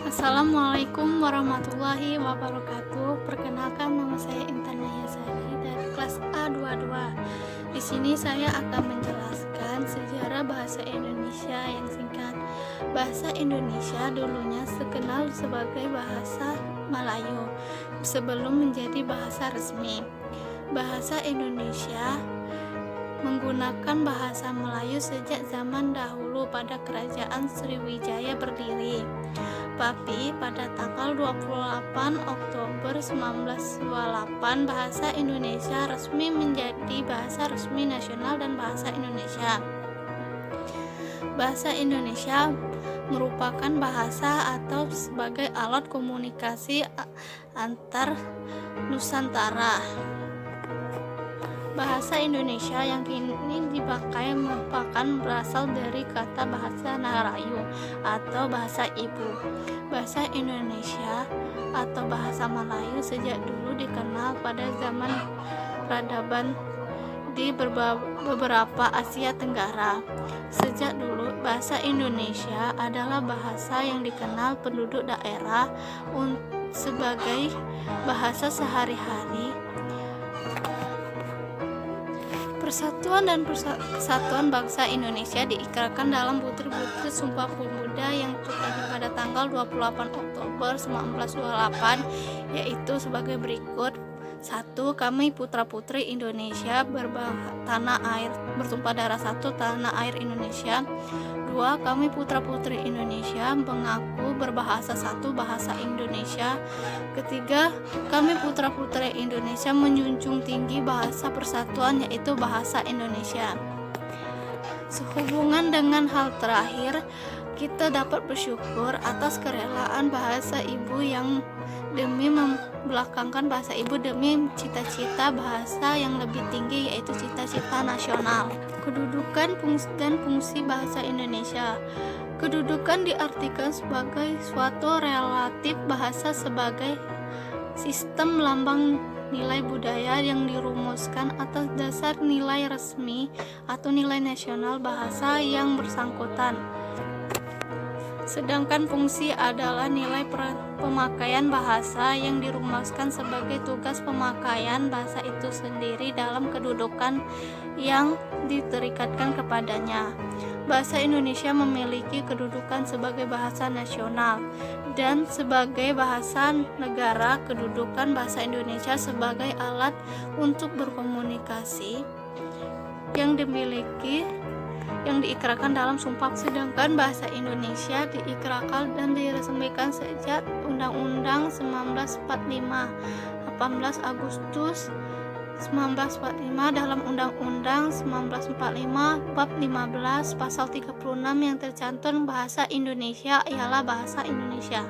Assalamualaikum warahmatullahi wabarakatuh. Perkenalkan, nama saya Intan Nayasari dari kelas A22. Di sini saya akan menjelaskan sejarah bahasa Indonesia yang singkat. Bahasa Indonesia dulunya terkenal sebagai bahasa Melayu sebelum menjadi bahasa resmi. Bahasa Indonesia menggunakan bahasa Melayu sejak zaman dahulu pada Kerajaan Sriwijaya berdiri. Tapi pada tanggal 28 Oktober 1928 bahasa Indonesia resmi menjadi bahasa resmi nasional dan bahasa Indonesia. Bahasa Indonesia merupakan bahasa atau sebagai alat komunikasi antar Nusantara. Bahasa Indonesia yang kini dipakai merupakan berasal dari kata bahasa Melayu atau bahasa ibu. Bahasa Indonesia atau bahasa Melayu sejak dulu dikenal pada zaman peradaban di beberapa Asia Tenggara. Sejak dulu, bahasa Indonesia adalah bahasa yang dikenal penduduk daerah sebagai bahasa sehari-hari. Persatuan dan Kesatuan Bangsa Indonesia diikrarkan dalam butir-butir Sumpah Pemuda yang terjadi pada tanggal 28 Oktober 1928, yaitu sebagai berikut. 1. Kami putra-putri Indonesia tanah air bertumpah darah satu tanah air Indonesia. 2. Kami putra-putri Indonesia mengaku berbahasa satu bahasa Indonesia. 3. Kami putra-putri Indonesia menjunjung tinggi bahasa persatuan, yaitu bahasa Indonesia. Sehubungan dengan hal terakhir, kita dapat bersyukur atas kerelaan bahasa ibu yang demi membelakangkan bahasa ibu demi cita-cita bahasa yang lebih tinggi, yaitu cita-cita nasional. Kedudukan dan fungsi bahasa Indonesia. Kedudukan diartikan sebagai suatu relatif bahasa sebagai sistem lambang nilai budaya yang dirumuskan atas dasar nilai resmi atau nilai nasional bahasa yang bersangkutan. Sedangkan fungsi adalah nilai pemakaian bahasa yang dirumuskan sebagai tugas pemakaian bahasa itu sendiri dalam kedudukan yang diterikatkan kepadanya. Bahasa Indonesia memiliki kedudukan sebagai bahasa nasional dan sebagai bahasa negara. Kedudukan bahasa Indonesia sebagai alat untuk berkomunikasi yang diikrarkan dalam sumpah. Sedangkan bahasa Indonesia diikrarkan dan diresmikan sejak Undang-Undang 1945 18 Agustus 1945 dalam Undang-Undang 1945 bab 15 pasal 36 yang tercantum bahasa Indonesia ialah bahasa Indonesia.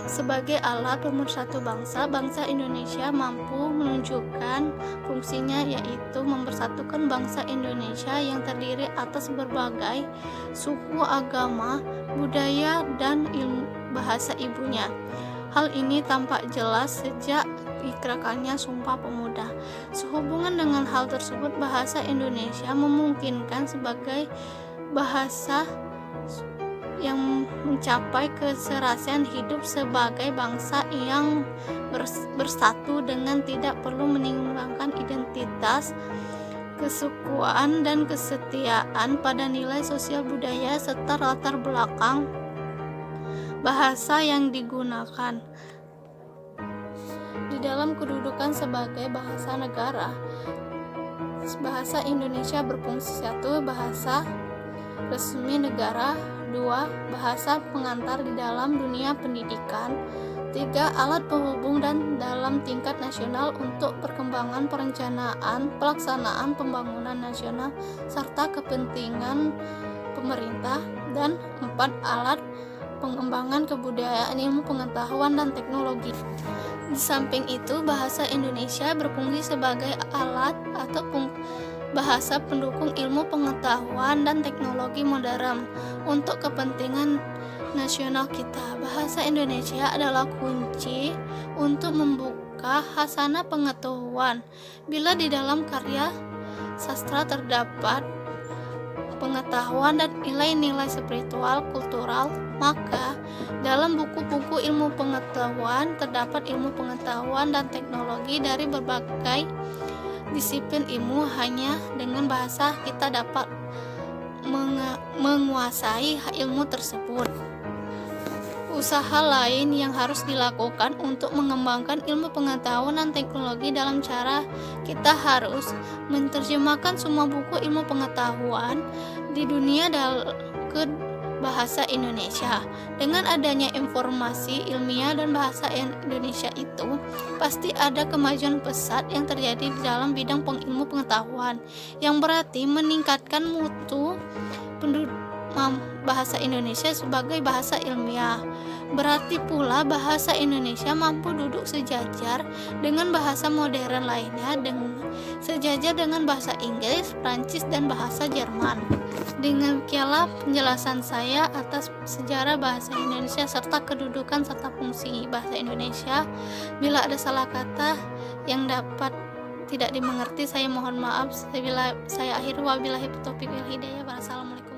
Sebagai alat pemersatu bangsa, bangsa Indonesia mampu menunjukkan fungsinya, yaitu mempersatukan bangsa Indonesia yang terdiri atas berbagai suku, agama, budaya, dan ilmu bahasa ibunya. Hal ini tampak jelas sejak diikrarkannya Sumpah Pemuda. Sehubungan dengan hal tersebut, bahasa Indonesia memungkinkan sebagai bahasa yang mencapai keserasian hidup sebagai bangsa yang bersatu dengan tidak perlu meninggalkan identitas, kesukuan, dan kesetiaan pada nilai sosial budaya serta latar belakang bahasa yang digunakan. Di dalam kedudukan sebagai bahasa negara, bahasa Indonesia berfungsi 1. Bahasa resmi negara. 2. Bahasa pengantar di dalam dunia pendidikan. 3. Alat penghubung dan dalam tingkat nasional untuk perkembangan perencanaan, pelaksanaan pembangunan nasional, serta kepentingan pemerintah. Dan 4. Alat pengembangan kebudayaan, ilmu pengetahuan, dan teknologi. Di samping itu, bahasa Indonesia berfungsi sebagai alat atau bahasa pendukung ilmu pengetahuan dan teknologi modern untuk kepentingan nasional kita. Bahasa Indonesia adalah kunci untuk membuka khasanah pengetahuan. Bila di dalam karya sastra terdapat pengetahuan dan nilai-nilai spiritual kultural, maka dalam buku-buku ilmu pengetahuan terdapat ilmu pengetahuan dan teknologi dari berbagai disiplin ilmu. Hanya dengan bahasa kita dapat menguasai ilmu tersebut. Usaha lain yang harus dilakukan untuk mengembangkan ilmu pengetahuan dan teknologi dalam cara kita harus menerjemahkan semua buku ilmu pengetahuan di dunia ke bahasa Indonesia. Dengan adanya informasi ilmiah dan bahasa Indonesia itu, pasti ada kemajuan pesat yang terjadi di dalam bidang ilmu pengetahuan, yang berarti meningkatkan mutu bahasa Indonesia sebagai bahasa ilmiah. Berarti pula bahasa Indonesia mampu duduk sejajar dengan bahasa modern lainnya, sejajar dengan bahasa Inggris, Prancis, dan bahasa Jerman. Demikianlah penjelasan saya atas sejarah bahasa Indonesia serta kedudukan serta fungsi bahasa Indonesia. Bila ada salah kata yang dapat tidak dimengerti, saya mohon maaf. Saya akhiri, wabillahi taufiq wal hidayah. Wassalamualaikum.